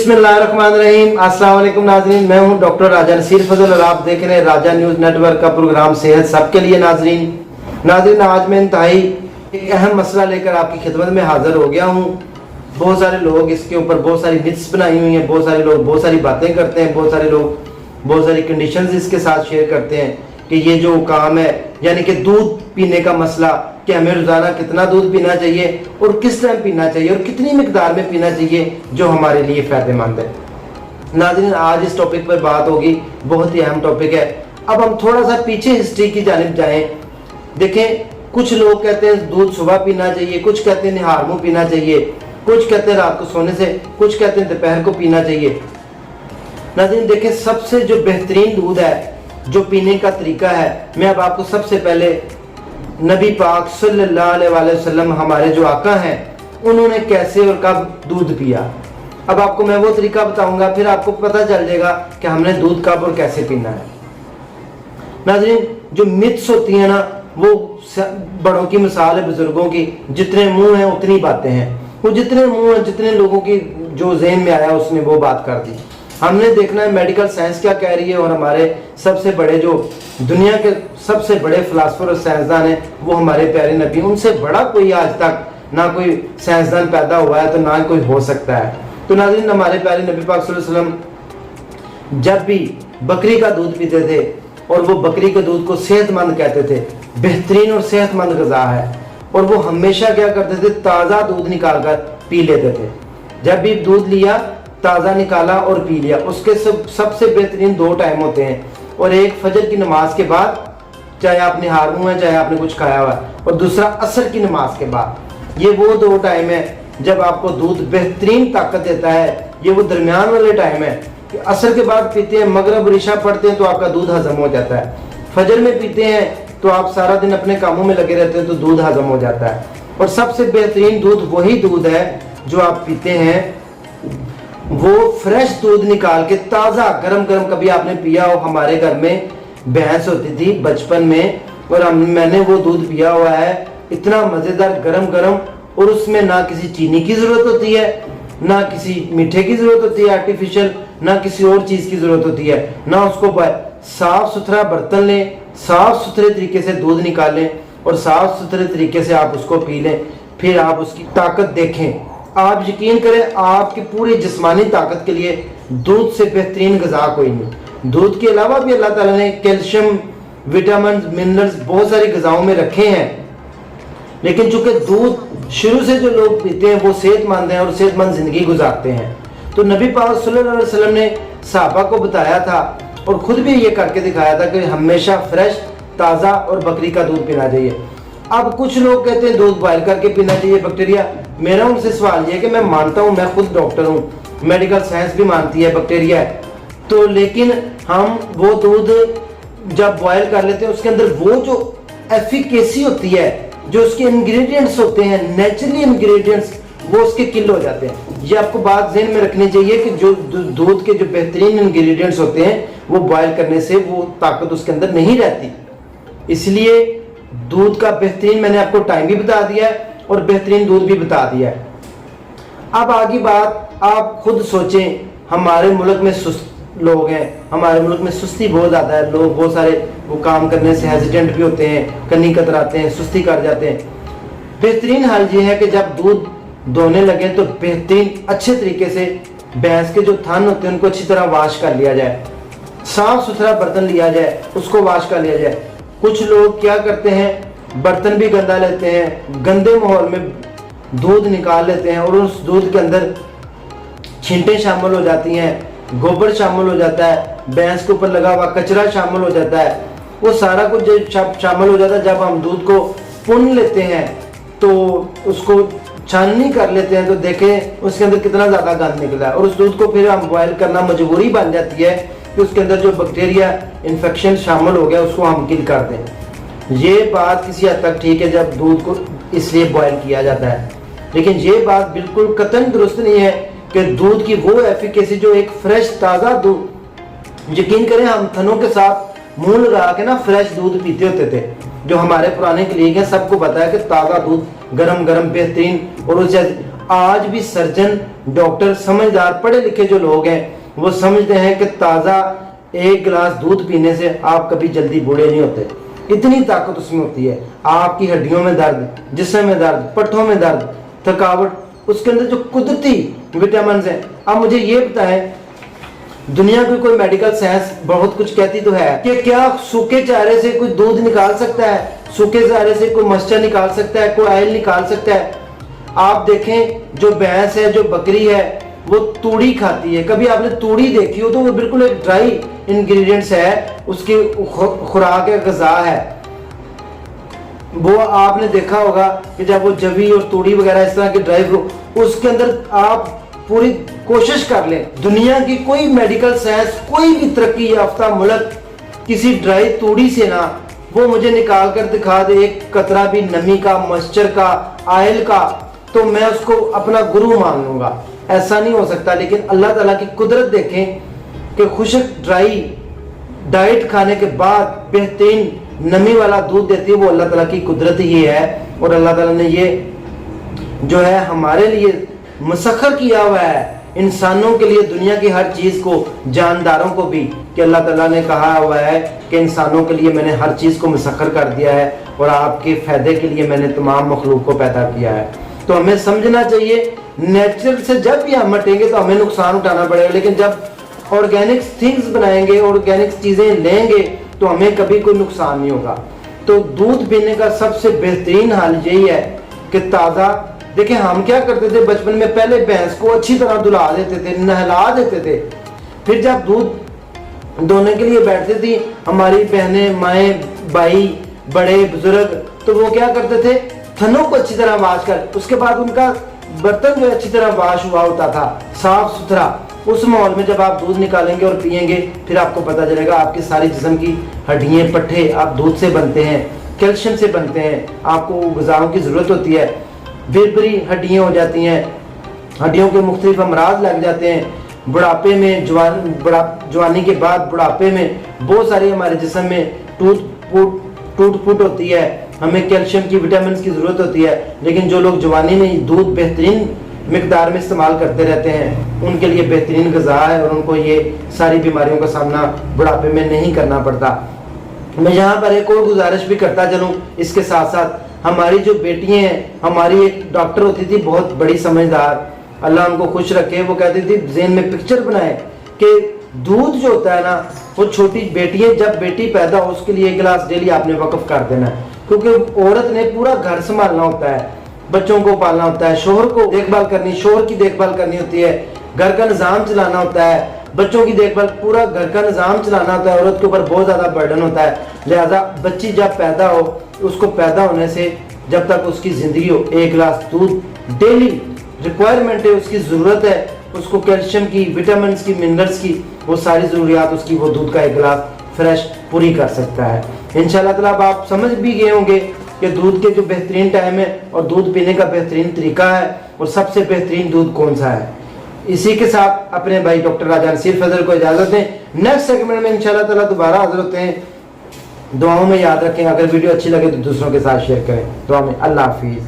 बिस्मिल्लाहिर्रहमानिर्रहीम। अस्सलाम वालेकुम नाज़रीन, मैं हूं डॉक्टर राजा नसीर फजल और आप देख रहे हैं राजा न्यूज़ नेटवर्क का प्रोग्राम सेहत सबके लिए। नाज़रीन आज मैं इंतहाई एक अहम मसला लेकर आपकी खिदमत में हाजिर हो गया हूं। बहुत सारे लोग इसके ऊपर बहुत सारी मिथ्स बनाई हुई हैं, बहुत सारे लोग बहुत सारी बातें करते हैं, बहुत सारे लोग बहुत सारी कंडीशंस इसके साथ शेयर करते हैं कि ये जो काम है यानी कि दूध पीने का मसला, कि हमें रोज़ाना कितना दूध पीना चाहिए और किस टाइम पीना चाहिए और कितनी मिकदार में पीना चाहिए जो हमारे लिए फ़ायदेमंद है। नाज़रीन आज इस टॉपिक पर बात होगी, बहुत ही अहम टॉपिक है। अब हम थोड़ा सा पीछे हिस्ट्री की जानिब जाएं। देखें, कुछ लोग कहते हैं दूध सुबह पीना चाहिए, कुछ कहते हैं निहार मुँह पीना चाहिए, कुछ कहते हैं रात को सोने से, कुछ कहते हैं दोपहर को पीना चाहिए। नाज़रीन देखें, सबसे जो बेहतरीन दूध है, जो पीने का तरीका है, मैं अब आपको सबसे पहले नबी पाक सल्लल्लाहु अलैहि वसल्लम हमारे जो आका हैं उन्होंने कैसे और कब दूध पिया। अब आपको मैं वो तरीका बताऊंगा, फिर आपको पता चल जाएगा कि हमने दूध कब और कैसे पीना है। नाज़रीन जो मिथ्स होती है ना, वो बड़ों की मिसाल है, बुजुर्गों की, जितने मुंह हैं उतनी बातें हैं। वो जितने मुंह हैं, जितने लोगों की जो ज़हन में आया उसने वो बात कर दी। हमने देखना है मेडिकल साइंस क्या कह रही है, और हमारे सबसे बड़े जो दुनिया के सबसे बड़े फिलासफर और साइंसदान हैं वो हमारे प्यारे नबी, उनसे बड़ा कोई आज तक ना कोई साइंसदान पैदा हुआ है तो ना कोई हो सकता है। तो नाज़रीन हमारे प्यारे नबी पाक सल्लल्लाहु अलैहि वसल्लम जब भी बकरी का दूध पीते थे, और वो बकरी के दूध को सेहतमंद कहते थे, बेहतरीन और सेहतमंद ग़िज़ा है, और वो हमेशा क्या करते थे, ताज़ा दूध निकाल कर पी लेते थे। जब भी दूध लिया, ताज़ा निकाला और पी लिया। उसके सबसे बेहतरीन दो टाइम होते हैं, और एक फजर की नमाज के बाद, चाहे आप निहार मुँह है चाहे आपने कुछ खाया हुआ है, और दूसरा असर की नमाज के बाद। ये वो दो टाइम है जब आपको दूध बेहतरीन ताकत देता है। ये वो दरमियान वाले टाइम है कि असर के बाद पीते हैं, मगरिब और इशा पढ़ते हैं तो आपका दूध हजम हो जाता है। फजर में पीते हैं तो आप सारा दिन अपने कामों में लगे रहते हैं तो दूध हजम हो जाता है। और सबसे बेहतरीन दूध वही दूध है जो आप पीते हैं, वो फ्रेश दूध निकाल के ताज़ा गरम गरम। कभी आपने पिया हो, हमारे घर में भैंस होती थी बचपन में, और मैंने वो दूध पिया हुआ है, इतना मज़ेदार गरम गरम, और उसमें ना किसी चीनी की ज़रूरत होती है, ना किसी मीठे की ज़रूरत होती है आर्टिफिशियल, ना किसी और चीज़ की ज़रूरत होती है, ना उसको साफ़ सुथरा बर्तन लें, साफ़ सुथरे तरीके से दूध निकालें और साफ़ सुथरे तरीके से आप उसको पी लें। फिर आप उसकी ताकत देखें, आप यकीन करें, आपकी पूरी जिस्मानी ताकत के लिए दूध से बेहतरीन ग़िज़ा कोई नहीं। दूध के अलावा भी अल्लाह ताला ने कैल्शियम, विटामिन, मिनरल्स बहुत सारी ग़िज़ाओं में रखे हैं, लेकिन चूंकि दूध शुरू से जो लोग पीते हैं वो सेहतमंद हैं और सेहतमंद ज़िंदगी गुजारते हैं। तो नबी पाक सल्लल्लाहु अलैहि वसल्लम ने सहाबा को बताया था और ख़ुद भी ये करके दिखाया था कि हमेशा फ्रेश, ताज़ा और बकरी का दूध पीना चाहिए। अब कुछ लोग कहते हैं दूध बॉयल करके पीना चाहिए, बैक्टीरिया। मेरा उनसे सवाल ये कि मैं मानता हूँ, मैं खुद डॉक्टर हूँ, मेडिकल साइंस भी मानती है बैक्टीरिया है, तो लेकिन हम वो दूध जब बॉयल कर लेते हैं उसके अंदर वो जो एफिकेसी होती है, जो उसके इंग्रेडिएंट्स होते हैं, नेचुरली इंग्रेडिएंट्स, वो उसके किल हो जाते हैं। ये आपको बात ज़हन में रखनी चाहिए कि जो दूध के जो बेहतरीन इंग्रेडिएंट्स होते हैं वो बॉयल करने से वो ताकत उसके अंदर नहीं रहती। इसलिए दूध का बेहतरीन मैंने आपको टाइम भी बता दिया है और बेहतरीन दूध भी बता दिया है। अब आगे बात आप खुद सोचें, हमारे मुल्क में सुस्त लोग हैं, हमारे मुल्क में सुस्ती बहुत ज़्यादा है। लोग बहुत सारे वो काम करने से हेजिटेंट भी होते हैं, कन्नी कतराते हैं, सुस्ती कर जाते हैं। बेहतरीन हाल ये है कि जब दूध धोने लगे तो बेहतरीन अच्छे तरीके से भैंस के जो थन होते हैं उनको अच्छी तरह वाश कर लिया जाए, साफ़ सुथरा बर्तन लिया जाए, उसको वाश कर लिया जाए। कुछ लोग क्या करते हैं, बर्तन भी गंदा लेते हैं, गंदे माहौल में दूध निकाल लेते हैं और उस दूध के अंदर छींटें शामिल हो जाती हैं, गोबर शामिल हो जाता है, भैंस के ऊपर लगा हुआ कचरा शामिल हो जाता है, वो सारा कुछ शामिल हो जाता है। जब हम दूध को पुन लेते हैं तो उसको छाननी कर लेते हैं तो देखें उसके अंदर कितना ज़्यादा गंद निकला है, और उस दूध को फिर हम बॉयल करना मजबूरी बन जाती है कि उसके अंदर जो बैक्टीरिया इन्फेक्शन शामिल हो गया उसको हम किल कर दें। ये बात किसी हद तक ठीक है जब दूध को इसलिए बॉयल किया जाता है, लेकिन ये बात बिल्कुल कतई दुरुस्त नहीं है कि दूध की वो एफिकेसी जो एक फ्रेश ताज़ा दूध, यकीन करें हम थनों के साथ मुंह लगा के ना फ्रेश दूध पीते होते थे। जो हमारे पुराने क्लीनिक हैं सबको पता है कि ताज़ा दूध गरम गरम बेहतरीन, और उसे آج بھی سرجن ڈاکٹر سمجھدار پڑھے لکھے جو لوگ ہیں وہ سمجھتے ہیں کہ تازہ ایک گلاس دودھ پینے سے آپ کبھی جلدی بوڑھے نہیں ہوتے، اتنی طاقت اس میں ہوتی ہے۔ آپ کی ہڈیوں میں درد، جسم میں درد، پٹھوں میں درد، تھکاوٹ، اس کے اندر جو قدرتی وٹامنز ہیں۔ اب مجھے یہ بتائیں، دنیا کی کوئی میڈیکل سائنس بہت کچھ کہتی تو ہے کہ کیا سوکھے چارے سے کوئی دودھ نکال سکتا ہے، سوکھے چارے سے کوئی مسچر نکال سکتا ہے، کوئی آئل نکال سکتا ہے؟ آپ دیکھیں جو بھینس ہے، جو بکری ہے، وہ توڑی کھاتی ہے۔ کبھی آپ نے توڑی دیکھی ہو تو وہ بالکل ایک ڈرائی انگریڈینٹس ہے، اس کی خوراک ہے، غذا ہے۔ وہ آپ نے دیکھا ہوگا کہ جب وہ جوی اور توڑی وغیرہ اس طرح کے ڈرائی فروٹ، اس کے اندر آپ پوری کوشش کر لیں، دنیا کی کوئی میڈیکل سائنس، کوئی بھی ترقی یافتہ ملک کسی ڈرائی توڑی سے نہ وہ مجھے نکال کر دکھا دے ایک قطرہ بھی نمی کا، مسچر کا، آئل کا، تو میں اس کو اپنا گرو مان لوں گا۔ ایسا نہیں ہو سکتا۔ لیکن اللہ تعالیٰ کی قدرت دیکھیں کہ خشک ڈرائی ڈائٹ کھانے کے بعد بہترین نمی والا دودھ دیتی ہے، وہ اللہ تعالیٰ کی قدرت ہی ہے۔ اور اللہ تعالیٰ نے یہ جو ہے ہمارے لیے مسخر کیا ہوا ہے، انسانوں کے لیے دنیا کی ہر چیز کو، جانداروں کو بھی، کہ اللہ تعالیٰ نے کہا ہوا ہے کہ انسانوں کے لیے میں نے ہر چیز کو مسخر کر دیا ہے اور آپ کے فائدے کے لیے میں نے تمام مخلوق کو پیدا کیا ہے۔ تو ہمیں سمجھنا چاہیے نیچرل سے جب بھی ہم ہٹیں گے تو ہمیں نقصان اٹھانا پڑے گا، لیکن جب آرگینک تھنگز بنائیں گے، آرگینک چیزیں لیں گے تو ہمیں کبھی کوئی نقصان نہیں ہوگا۔ تو دودھ پینے کا سب سے بہترین حل یہی ہے کہ تازہ، دیکھیں ہم کیا کرتے تھے بچپن میں، پہلے بھینس کو اچھی طرح دھلا دیتے تھے، نہلا دیتے تھے، پھر جب دودھ دونے کے لیے بیٹھتے تھی ہماری بہنیں، مائیں، بھائی، بڑے بزرگ، تو وہ کیا کرتے تھے، تھنوں کو اچھی طرح واش کر، اس کے بعد ان کا برتن جو اچھی طرح واش ہوا ہوتا تھا، صاف ستھرا۔ اس ماحول میں جب آپ دودھ نکالیں گے اور پیئیں گے، پھر آپ کو پتہ چلے گا آپ کی ساری جسم کی ہڈیاں، پٹھے، آپ دودھ سے بنتے ہیں، کیلشیم سے بنتے ہیں، آپ کو غذاؤں کی ضرورت ہوتی ہے، بھربھری ہڈیاں ہو جاتی ہیں، ہڈیوں کے مختلف امراض لگ جاتے ہیں، بڑھاپے میں، جوانی کے بعد بڑھاپے میں بہت ساری ہمارے جسم میں ٹوٹ پھوٹ ہوتی ہے، ہمیں کیلشیم کی، وٹامنز کی ضرورت ہوتی ہے۔ لیکن جو لوگ جوانی میں دودھ بہترین مقدار میں استعمال کرتے رہتے ہیں، ان کے لیے بہترین غذا ہے اور ان کو یہ ساری بیماریوں کا سامنا بڑھاپے میں نہیں کرنا پڑتا۔ میں یہاں پر ایک اور گزارش بھی کرتا چلوں اس کے ساتھ ساتھ، ہماری جو بیٹیاں ہیں، ہماری ایک ڈاکٹر ہوتی تھی بہت بڑی سمجھدار، اللہ ان کو خوش رکھے، وہ کہتی تھی ذہن میں پکچر بنائے کہ دودھ جو ہوتا ہے نا، وہ چھوٹی بیٹی ہے، جب بیٹی پیدا ہو اس کے لیے ایک گلاس ڈیلی آپ نے وقف کر دینا ہے، کیونکہ عورت نے پورا گھر سنبھالنا ہوتا ہے، بچوں کو پالنا ہوتا ہے، شوہر کو دیکھ بھال کرنی، شوہر کی دیکھ بھال کرنی ہوتی ہے، گھر کا نظام چلانا ہوتا ہے، بچوں کی دیکھ بھال، پورا گھر کا نظام چلانا ہوتا ہے، عورت کے اوپر بہت زیادہ برڈن ہوتا ہے۔ لہذا بچی جب پیدا ہو، اس کو پیدا ہونے سے جب تک اس کی زندگی ہو، ایک گلاس دودھ ڈیلی ریکوائرمنٹ ہے، اس کی ضرورت ہے، اس کو کیلشیم کی، وٹامنز کی، منرلز کی، وہ ساری ضروریات اس کی وہ دودھ کا ایک گلاس فریش پوری کر سکتا ہے۔ انشاءاللہ تعالیٰ اب آپ سمجھ بھی گئے ہوں گے کہ دودھ کے جو بہترین ٹائم ہے اور دودھ پینے کا بہترین طریقہ ہے اور سب سے بہترین دودھ کون سا ہے۔ اسی کے ساتھ اپنے بھائی ڈاکٹر راجہ نصیر فضل کو اجازت دیں، نیکسٹ سیگمنٹ میں انشاءاللہ تعالیٰ دوبارہ حاضر ہوتے ہیں۔ دعاؤں میں یاد رکھیں، اگر ویڈیو اچھی لگے تو دوسروں کے ساتھ شیئر کریں۔ دعا میں اللہ حافظ۔